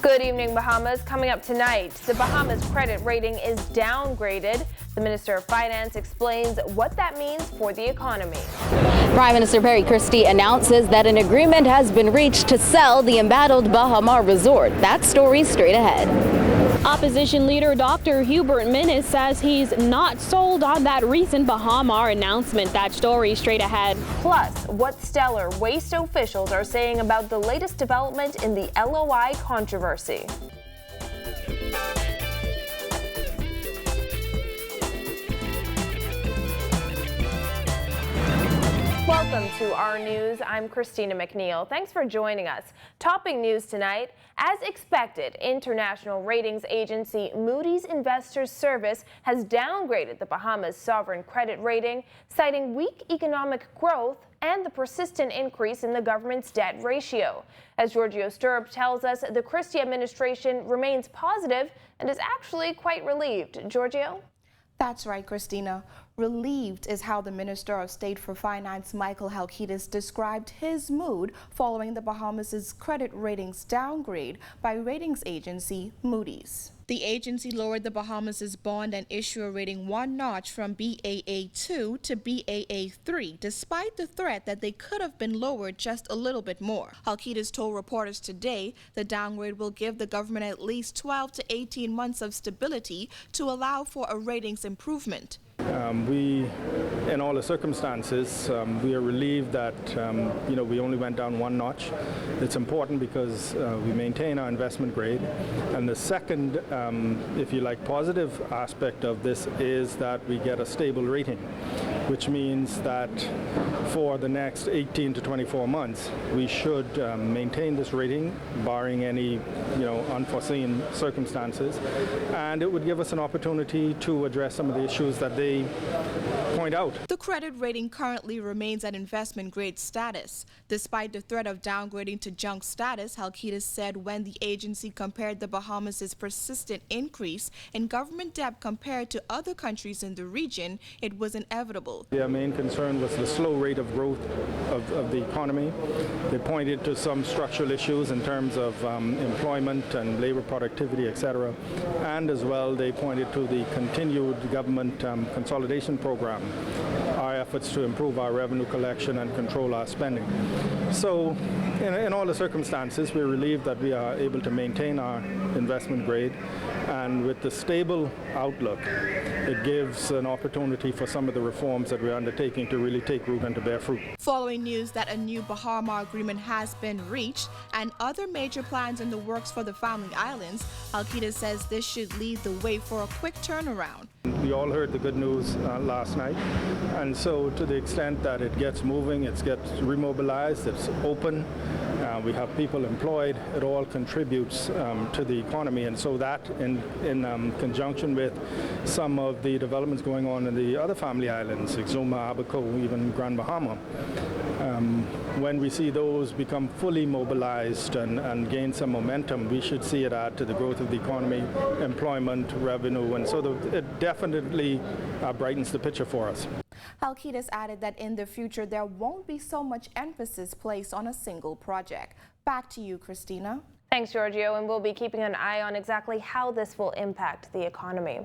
Good evening, Bahamas. Coming up tonight, the Bahamas credit rating is downgraded. The Minister of Finance explains what that means for the economy. Prime Minister Perry Christie announces that an agreement has been reached to sell the embattled Bahamar resort. That story straight ahead. Opposition leader Dr. Hubert Minnis says he's not sold on that recent Bahamar announcement. That story straight ahead. Plus, what stellar waste officials are saying about the latest development in the LOI controversy. Welcome to our news. I'm Christina McNeil. Thanks for joining us. Topping news tonight, as expected, international ratings agency Moody'S Investors Service has downgraded the Bahamas sovereign credit rating, citing weak economic growth and the persistent increase in the government's debt ratio. As Giorgio Sturp tells us, the Christie administration remains positive and is actually quite relieved. Giorgio? That's right, Christina. Relieved is how the Minister of State for Finance, Michael Halkitis, described his mood following the Bahamas' credit ratings downgrade by ratings agency Moody'S. The agency lowered the Bahamas' bond and issuer rating one notch from Baa2 to Baa3, despite the threat that they could have been lowered just a little bit more. Halkitis told reporters today the downgrade will give the government at least 12 to 18 months of stability to allow for a ratings improvement. In all the circumstances, we are relieved that we only went down one notch. It's important because we maintain our investment grade. And the second, if you like, positive aspect of this is that we get a stable rating, which means that for the next 18 to 24 months, we should maintain this rating, barring any unforeseen circumstances. And it would give us an opportunity to address some of the issues that they point out. The credit rating currently remains at investment grade status. Despite the threat of downgrading to junk status, Halkitis said when the agency compared the Bahamas' persistent increase in government debt compared to other countries in the region, it was inevitable. Their main concern was the slow rate of growth of the economy. They pointed to some structural issues in terms of employment and labor productivity, etc. And as well, they pointed to the continued government consolidation program, our efforts to improve our revenue collection and control our spending. So in all the circumstances, we're relieved that we are able to maintain our investment grade, and with the stable outlook, it gives an opportunity for some of the reforms that we're undertaking to really take root and to bear fruit. Following news that a new Bahamar agreement has been reached and other major plans in the works for the Family Islands, Halkitis says this should lead the way for a quick turnaround. We all heard the good news last night, and so to the extent that it gets moving, it gets remobilized, it's open, we have people employed, it all contributes to the economy. And so that in conjunction with some of the developments going on in the other Family Islands, Exuma, Abaco, even Grand Bahama, when we see those become fully mobilized and gain some momentum, we should see it add to the growth of the economy, employment, revenue, and so it definitely brightens the picture for us. Halkitis added that in the future there won't be so much emphasis placed on a single project. Back to you, Christina. Thanks, Giorgio, and we'll be keeping an eye on exactly how this will impact the economy.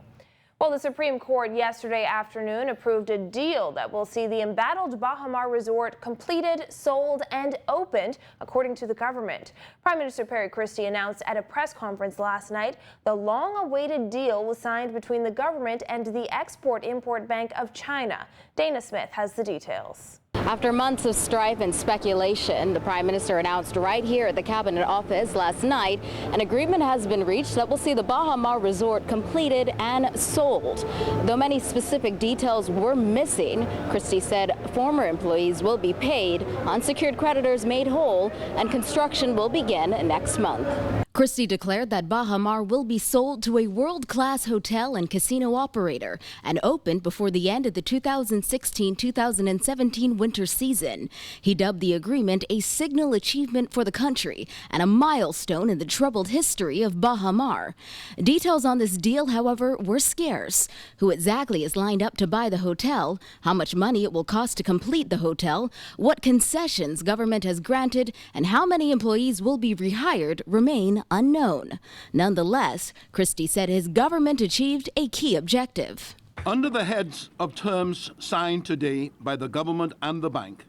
Well, the Supreme Court yesterday afternoon approved a deal that will see the embattled Bahamar resort completed, sold, and opened, according to the government. Prime Minister Perry Christie announced at a press conference last night the long-awaited deal was signed between the government and the Export-Import Bank of China. Dana Smith has the details. After months of strife and speculation, the Prime Minister announced right here at the Cabinet Office last night an agreement has been reached that will see the Bahamar resort completed and sold. Though many specific details were missing, Christie said former employees will be paid, unsecured creditors made whole, and construction will begin next month. Christie declared that Bahamar will be sold to a world-class hotel and casino operator and opened before the end of the 2016-2017 winter season. He dubbed the agreement a signal achievement for the country and a milestone in the troubled history of Bahamar. Details on this deal, however, were scarce. Who exactly is lined up to buy the hotel, how much money it will cost to complete the hotel, what concessions government has granted, and how many employees will be rehired remain unknown. Nonetheless, Christie said his government achieved a key objective. Under the heads of terms signed today by the government and the bank,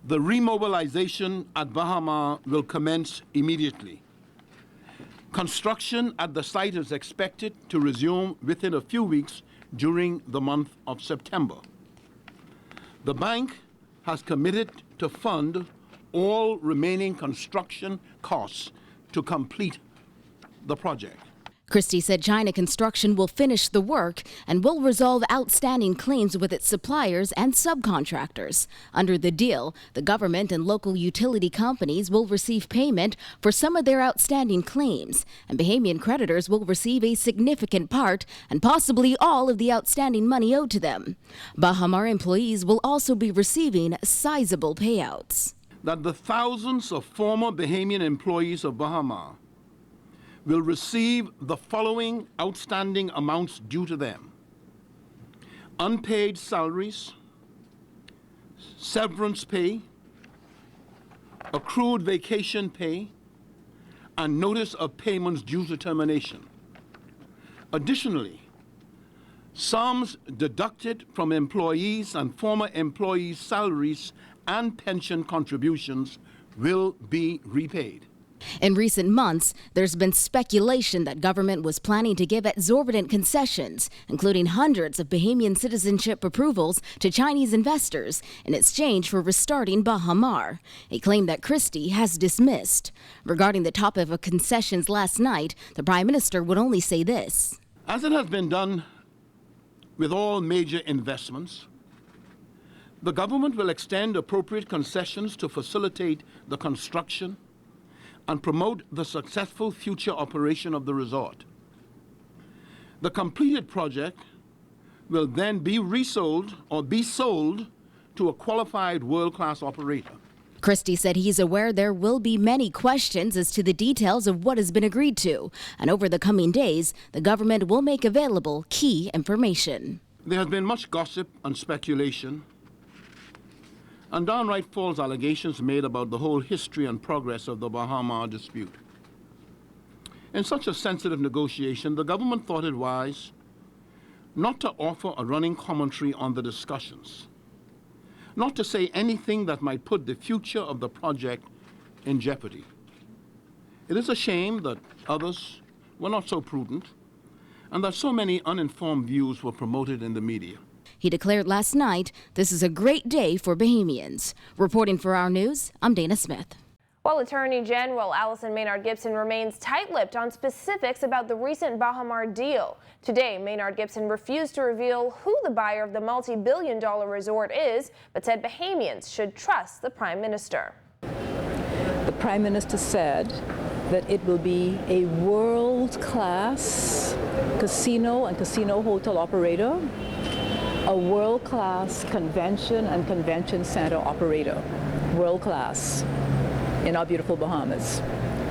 the remobilization at Bahamar will commence immediately. Construction at the site is expected to resume within a few weeks during the month of September. The bank has committed to fund all remaining construction costs to complete the project. Christie said China Construction will finish the work and will resolve outstanding claims with its suppliers and subcontractors. Under the deal, the government and local utility companies will receive payment for some of their outstanding claims, and Bahamian creditors will receive a significant part and possibly all of the outstanding money owed to them. Bahamar employees will also be receiving sizable payouts. That the thousands of former Bahamian employees of Bahamar will receive the following outstanding amounts due to them: unpaid salaries, severance pay, accrued vacation pay, and notice of payments due to termination. Additionally, sums deducted from employees and former employees' salaries and pension contributions will be repaid. In recent months, there's been speculation that government was planning to give exorbitant concessions, including hundreds of Bahamian citizenship approvals to Chinese investors in exchange for restarting Bahamar, a claim that Christie has dismissed. Regarding the topic of concessions last night, the Prime Minister would only say this: As it has been done with all major investments, the government will extend appropriate concessions to facilitate the construction and promote the successful future operation of the resort. The completed project will then be resold or be sold to a qualified world-class operator. Christie said he's aware there will be many questions as to the details of what has been agreed to, and over the coming days, the government will make available key information. There has been much gossip and speculation and downright false allegations made about the whole history and progress of the Bahamar dispute. In such a sensitive negotiation, the government thought it wise not to offer a running commentary on the discussions, not to say anything that might put the future of the project in jeopardy. It is a shame that others were not so prudent and that so many uninformed views were promoted in the media. He declared last night, "This is a great day for Bahamians." Reporting for Our News, I'm Dana Smith. While Attorney General Allison Maynard Gibson remains tight-lipped on specifics about the recent Bahamar deal. Today, Maynard Gibson refused to reveal who the buyer of the multi-billion-dollar resort is, but said Bahamians should trust the Prime Minister. The Prime Minister said that it will be a world-class casino and casino hotel operator, a world-class convention and convention center operator, world-class, in our beautiful Bahamas.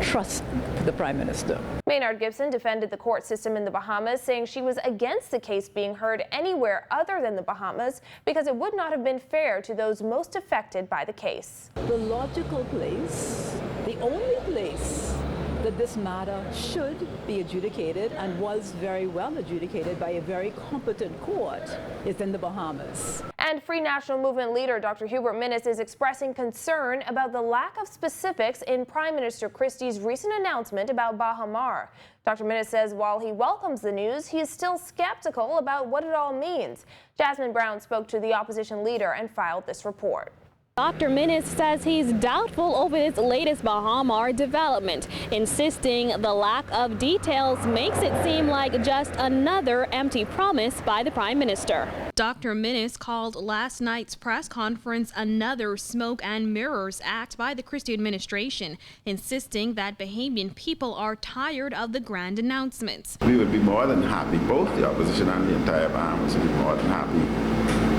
Trust the Prime Minister. Maynard Gibson defended the court system in the Bahamas, saying she was against the case being heard anywhere other than the Bahamas because it would not have been fair to those most affected by the case. The logical place, the only place that this matter should be adjudicated and was very well adjudicated by a very competent court is in the Bahamas. And Free National Movement leader Dr. Hubert Minnis is expressing concern about the lack of specifics in Prime Minister Christie's recent announcement about Bahamar. Dr. Minnis says while he welcomes the news, he is still skeptical about what it all means. Jasmine Brown spoke to the opposition leader and filed this report. Dr. Minnis says he's doubtful over this latest Bahamar development, insisting the lack of details makes it seem like just another empty promise by the Prime Minister. Dr. Minnis called last night's press conference another smoke and mirrors act by the Christie administration, insisting that Bahamian people are tired of the grand announcements. We would be more than happy, both the opposition and the entire Bahamas would be more than happy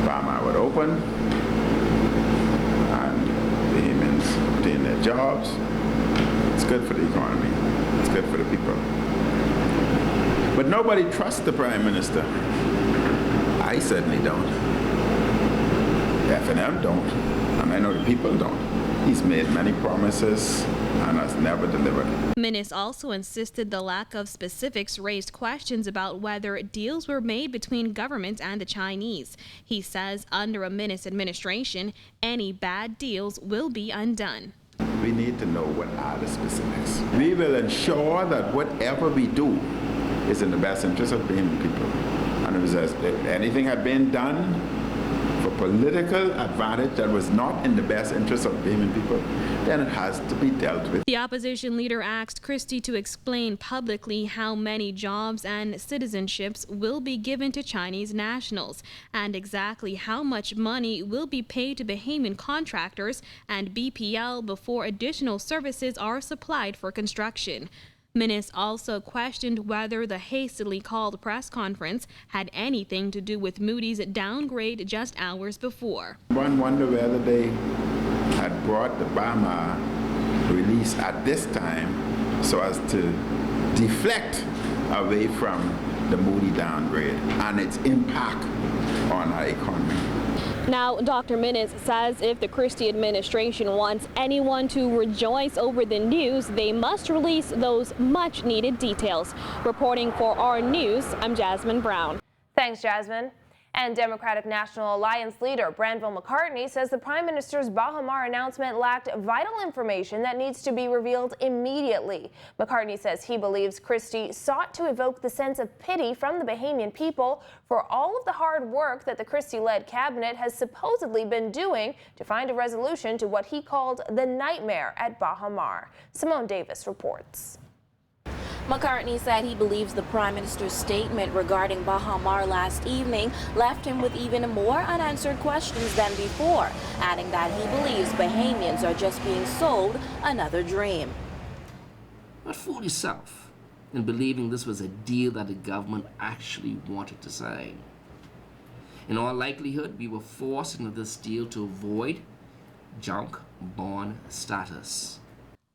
Bahamar would open, obtain their jobs. It's good for the economy. It's good for the people. But nobody trusts the Prime Minister. I certainly don't. F&M don't. And I know the people don't. He's made many promises, and and has never delivered. Minnis also insisted the lack of specifics raised questions about whether deals were made between government and the Chinese. He says under a Minnis administration, any bad deals will be undone. We need to know what are the specifics. We will ensure that whatever we do is in the best interest of Bahamian people. And if anything had been done for political advantage that was not in the best interest of Bahamian people, then it has to be dealt with. The opposition leader asked Christie to explain publicly how many jobs and citizenships will be given to Chinese nationals and exactly how much money will be paid to Bahamian contractors and BPL before additional services are supplied for construction. Minnis also questioned whether the hastily called press conference had anything to do with Moody'S downgrade just hours before. One wonder whether they had brought the Bahamar release at this time so as to deflect away from the Moody'S downgrade and its impact on our economy. Now, Dr. Minnis says if the Christie administration wants anyone to rejoice over the news, they must release those much-needed details. Reporting for our news, I'm Jasmine Brown. Thanks, Jasmine. And Democratic National Alliance leader Branville McCartney says the Prime Minister's Bahamar announcement lacked vital information that needs to be revealed immediately. McCartney says he believes Christie sought to evoke the sense of pity from the Bahamian people for all of the hard work that the Christie-led cabinet has supposedly been doing to find a resolution to what he called the nightmare at Bahamar. Simone Davis reports. McCartney said he believes the Prime Minister's statement regarding Bahamar last evening left him with even more unanswered questions than before, adding that he believes Bahamians are just being sold another dream. But fool yourself in believing this was a deal that the government actually wanted to sign. In all likelihood, we were forced into this deal to avoid junk bond status.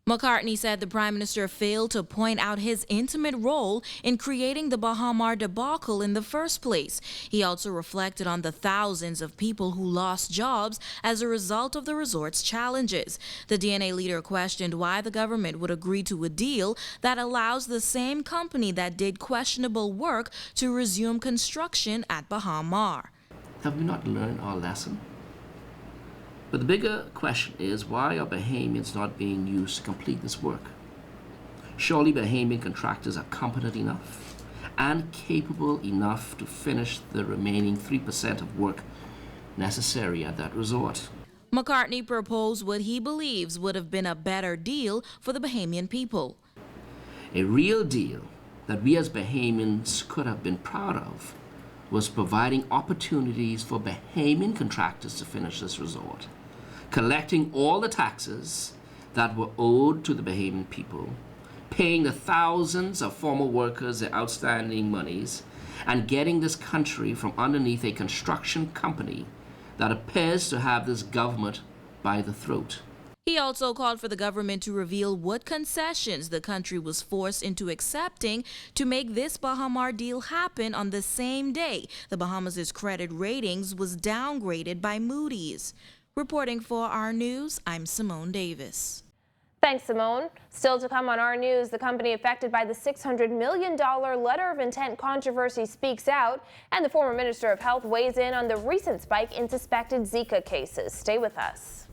McCartney said the Prime Minister failed to point out his intimate role in creating the Bahamar debacle in the first place. He also reflected on the thousands of people who lost jobs as a result of the resort's challenges. The DNA leader questioned why the government would agree to a deal that allows the same company that did questionable work to resume construction at Bahamar. Have we not learned our lesson? But the bigger question is, why are Bahamians not being used to complete this work? Surely Bahamian contractors are competent enough and capable enough to finish the remaining 3% of work necessary at that resort. McCartney proposed what he believes would have been a better deal for the Bahamian people. A real deal that we as Bahamians could have been proud of was providing opportunities for Bahamian contractors to finish this resort, collecting all the taxes that were owed to the Bahamian people, paying the thousands of former workers their outstanding monies, and getting this country from underneath a construction company that appears to have this government by the throat. He also called for the government to reveal what concessions the country was forced into accepting to make this Bahamar deal happen on the same day the Bahamas' credit ratings was downgraded by Moody'S. Reporting for our news, I'm Simone Davis. Thanks, Simone. Still to come on our news, the company affected by the $600 million letter of intent controversy speaks out, and the former Minister of Health weighs in on the recent spike in suspected Zika cases. Stay with us.